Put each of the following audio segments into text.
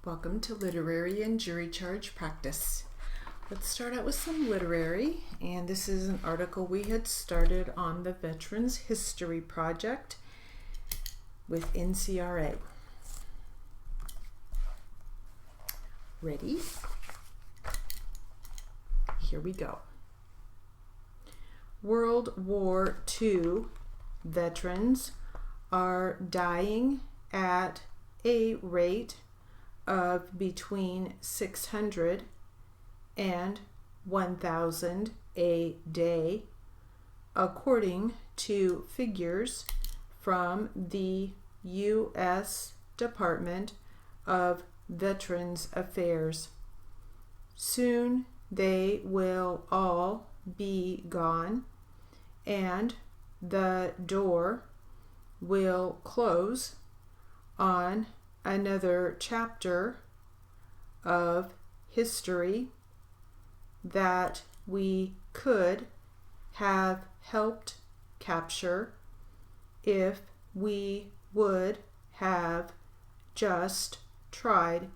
Welcome to Literary and Jury Charge Practice. Let's start out with some literary, and this is an article we had started on the Veterans History Project with NCRA. Ready? Here we go. World War II veterans are dying at a rate of between 600 and 1,000 a day, according to figures from the U.S. Department of Veterans Affairs. Soon they will all be gone, and the door will close on another chapter of history that we could have helped capture if we would have just tried.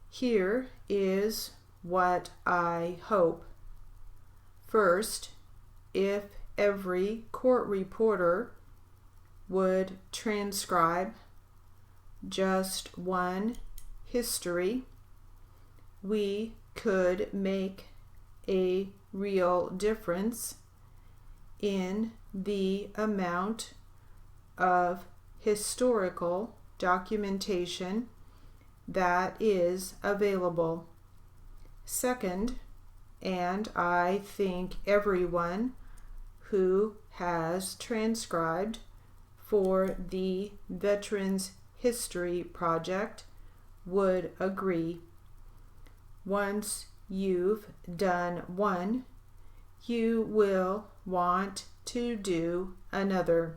Here is what I hope. First, if every court reporter would transcribe just one history, we could make a real difference in the amount of historical documentation that is available. Second, and I think everyone who has transcribed for the Veterans History Project would agree. Once you've done one, you will want to do another.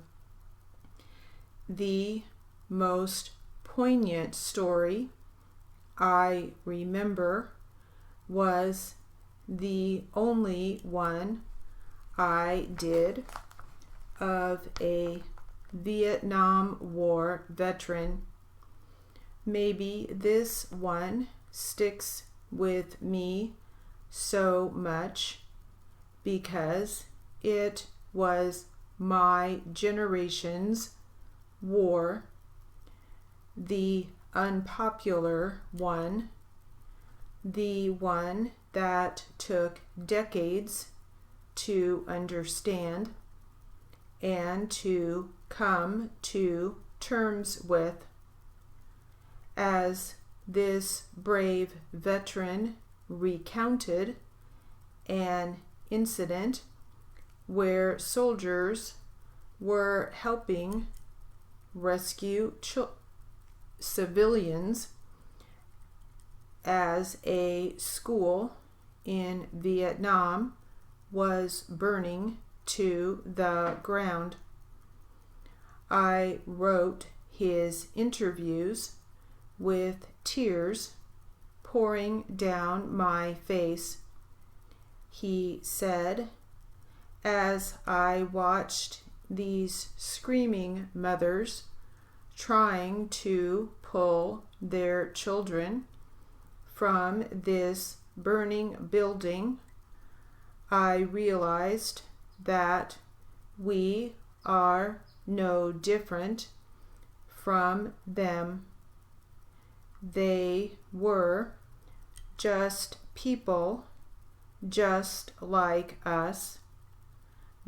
The most poignant story I remember was the only one I did of a Vietnam War veteran. Maybe this one sticks with me so much because it was my generation's war, the unpopular one, the one that took decades to understand and to come to terms with. As this brave veteran recounted an incident where soldiers were helping rescue civilians as a school in Vietnam was burning to the ground. I wrote his interviews with tears pouring down my face. He said, as I watched these screaming mothers trying to pull their children from this burning building, I realized that we are no different from them. They were just people, just like us,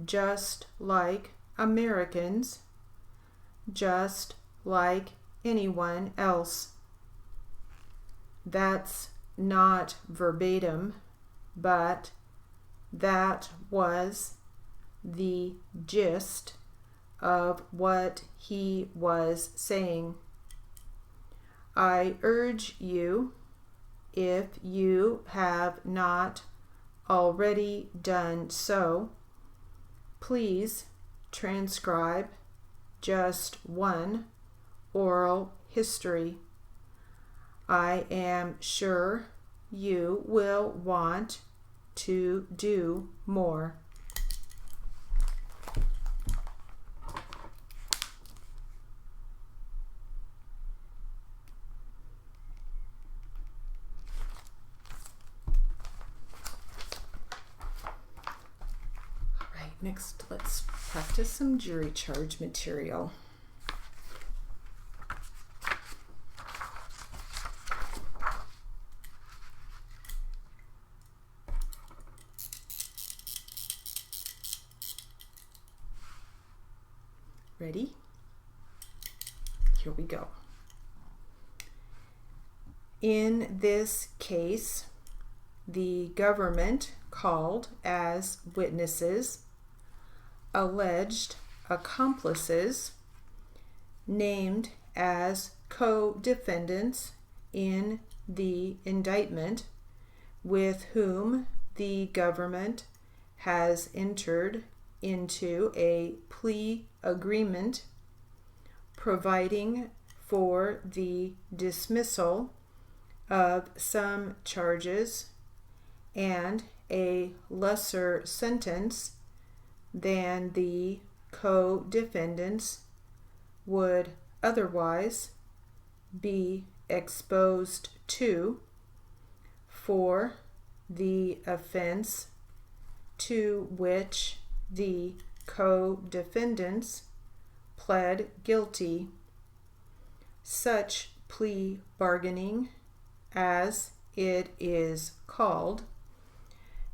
just like Americans, just like anyone else. That's not verbatim, but that was the gist of what he was saying. I urge you, if you have not already done so, please transcribe just one oral history. I am sure you will want to do more. Next, let's practice some jury charge material. Ready? Here we go. In this case, the government called as witnesses alleged accomplices named as co-defendants in the indictment with whom the government has entered into a plea agreement providing for the dismissal of some charges and a lesser sentence than the co-defendants would otherwise be exposed to for the offense to which the co-defendants pled guilty. Such plea bargaining, as it is called,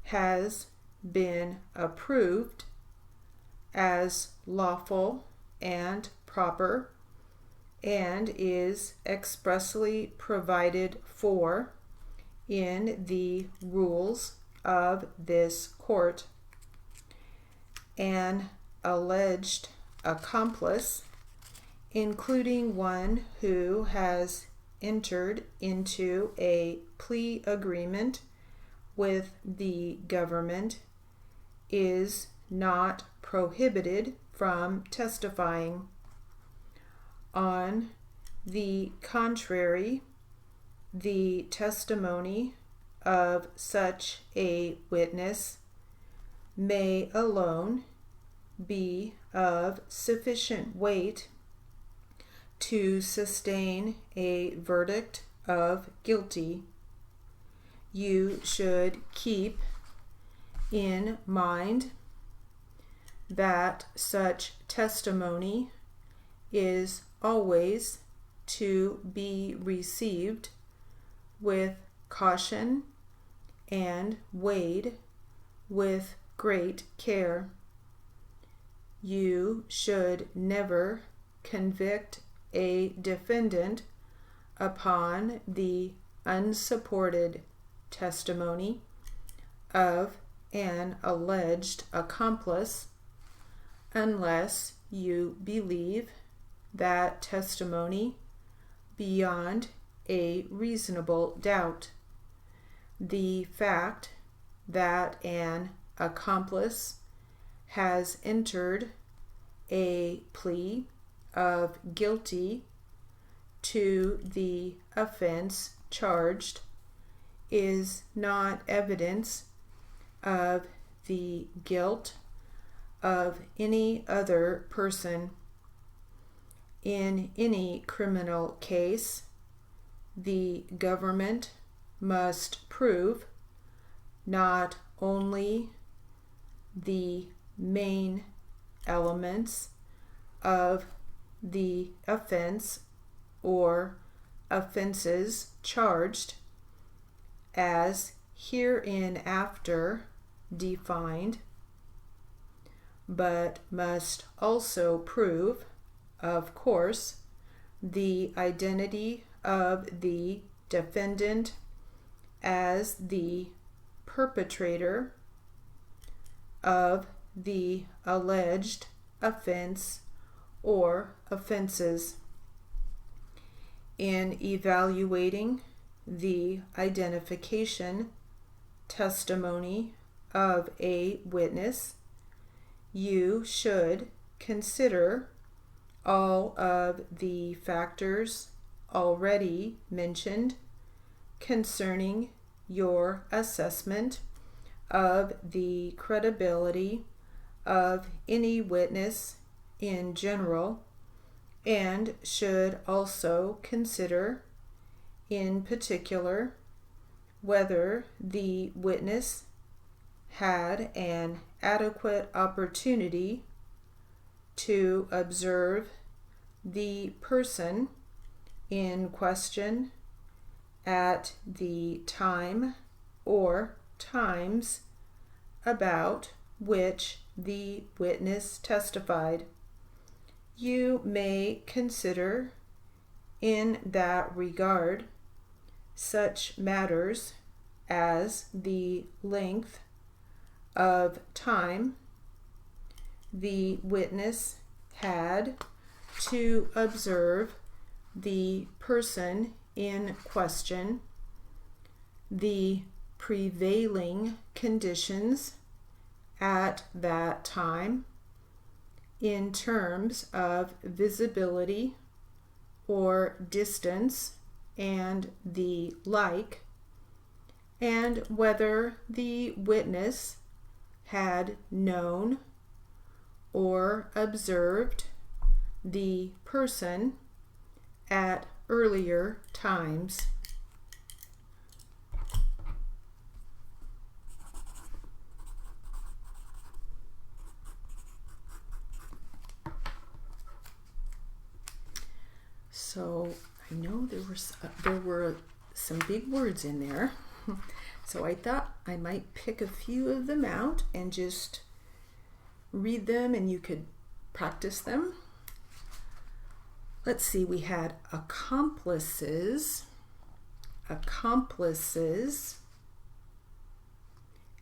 has been approved as lawful and proper and is expressly provided for in the rules of this court. An alleged accomplice, including one who has entered into a plea agreement with the government, is not prohibited from testifying. On the contrary, the testimony of such a witness may alone be of sufficient weight to sustain a verdict of guilty. You should keep in mind that such testimony is always to be received with caution and weighed with great care. You should never convict a defendant upon the unsupported testimony of an alleged accomplice unless you believe that testimony beyond a reasonable doubt. The fact that an accomplice has entered a plea of guilty to the offense charged is not evidence of the guilt of any other person. In any criminal case, the government must prove not only the main elements of the offense or offenses charged as hereinafter defined, but must also prove, of course, the identity of the defendant as the perpetrator of the alleged offense or offenses. In evaluating the identification testimony of a witness, you should consider all of the factors already mentioned concerning your assessment of the credibility of any witness in general, and should also consider in particular whether the witness had an adequate opportunity to observe the person in question at the time or times about which the witness testified. You may consider in that regard such matters as the length of time the witness had to observe the person in question, the prevailing conditions at that time in terms of visibility or distance and the like, and whether the witness had known or observed the person at earlier times. So I know there were some big words in there, so I thought I might pick a few of them out and just read them, and you could practice them. Let's see, we had accomplices,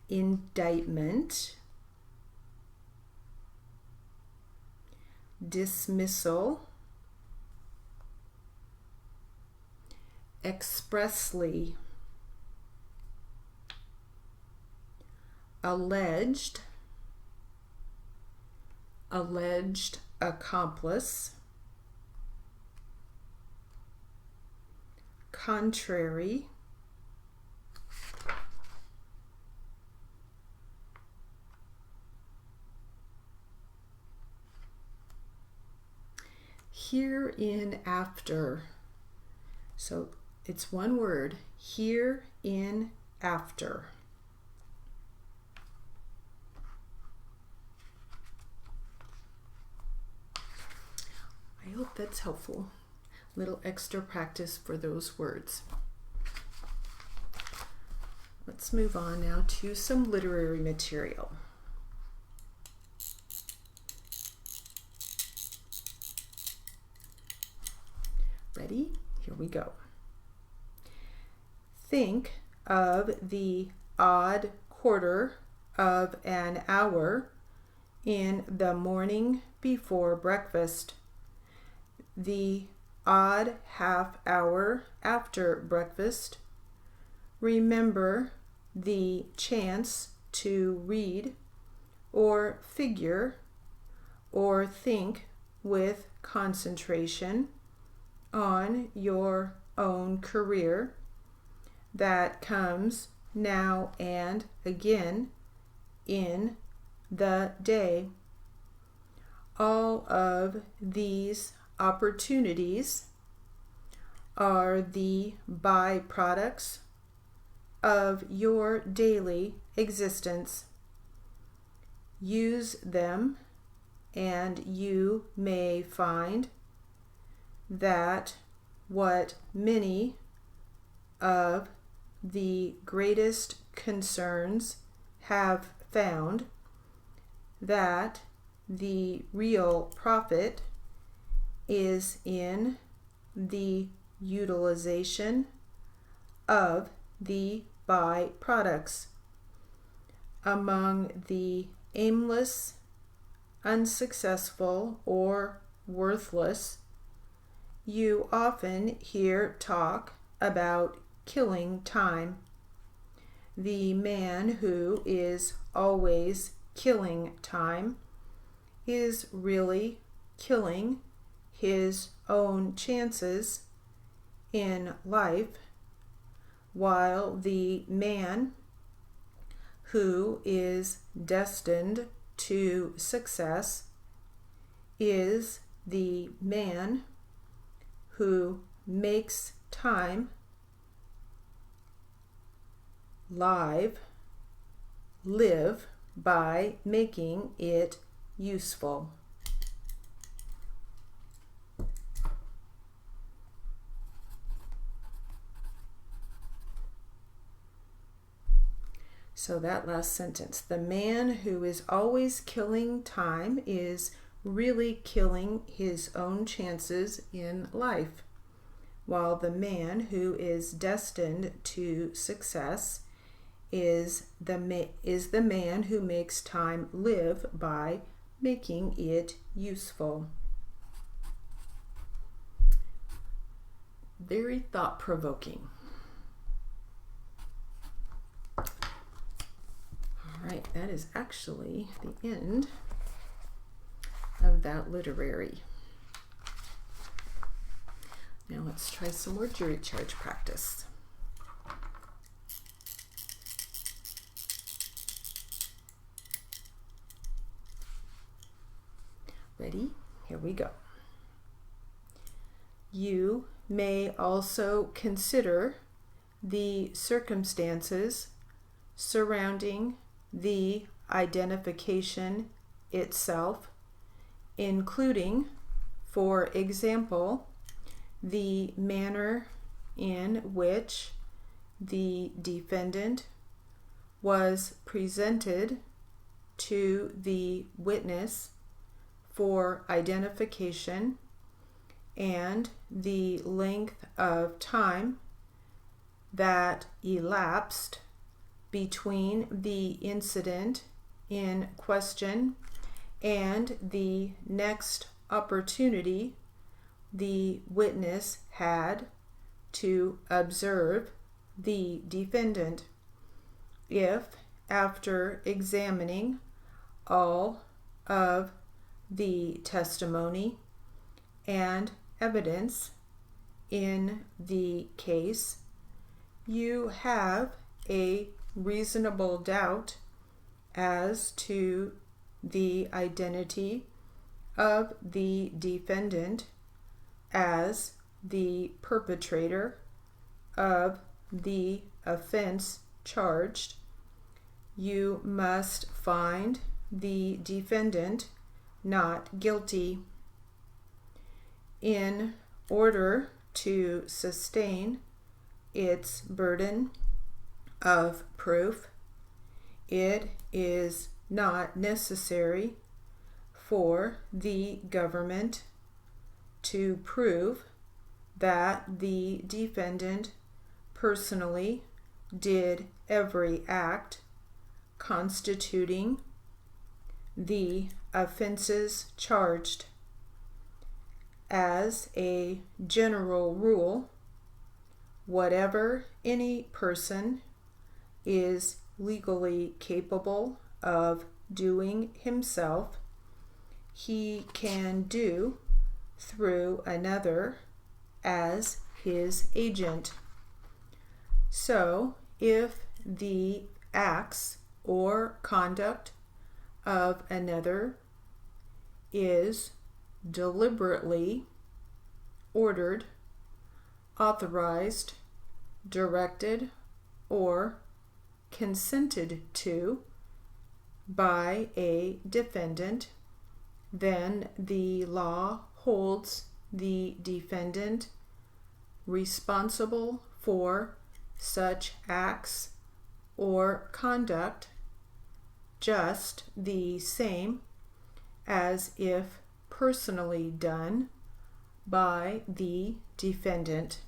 indictment, dismissal, expressly, alleged accomplice, contrary, hereinafter. So it's one word, hereinafter. I hope that's helpful. Little extra practice for those words. Let's move on now to some literary material. Ready? Here we go. Think of the odd quarter of an hour in the morning before breakfast, the odd half hour after breakfast. Remember the chance to read or figure or think with concentration on your own career that comes now and again in the day. All of these opportunities are the byproducts of your daily existence. Use them, and you may find that what many of the greatest concerns have found, that the real profit is in the utilization of the byproducts. Among the aimless, unsuccessful, or worthless, you often hear talk about killing time. The man who is always killing time is really killing his own chances in life, while the man who is destined to success is the man who makes time live by making it useful. So that last sentence, the man who is always killing time is really killing his own chances in life, while the man who is destined to success is the man who makes time live by making it useful. Very thought-provoking. All right, that is actually the end of that literary. Now let's try some more jury charge practice. Ready? Here we go. You may also consider the circumstances surrounding the identification itself, including, for example, the manner in which the defendant was presented to the witness for identification and the length of time that elapsed between the incident in question and the next opportunity the witness had to observe the defendant. If, after examining all of the testimony and evidence in the case, you have a reasonable doubt as to the identity of the defendant as the perpetrator of the offense charged, you must find the defendant not guilty. In order to sustain its burden of proof, it is not necessary for the government to prove that the defendant personally did every act constituting the offenses charged. As a general rule, whatever any person is legally capable of doing himself, he can do through another as his agent. So, if the acts or conduct of another is deliberately ordered, authorized, directed, or consented to by a defendant, then the law holds the defendant responsible for such acts or conduct just the same as if personally done by the defendant.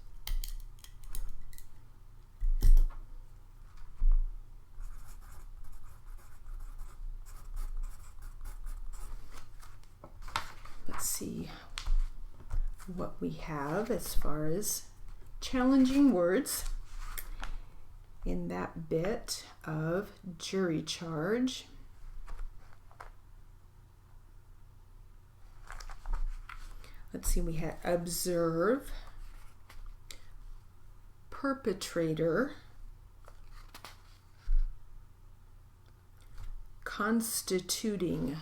Let's see what we have as far as challenging words in that bit of jury charge. Let's see, we had observe, perpetrator, constituting,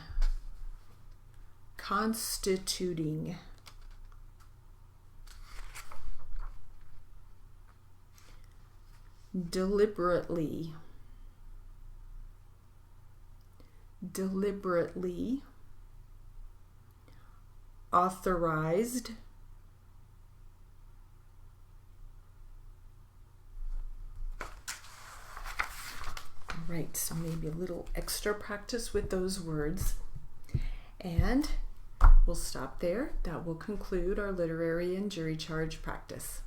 deliberately, deliberately, authorized, all right, so maybe a little extra practice with those words. And we'll stop there. That will conclude our literary and jury charge practice.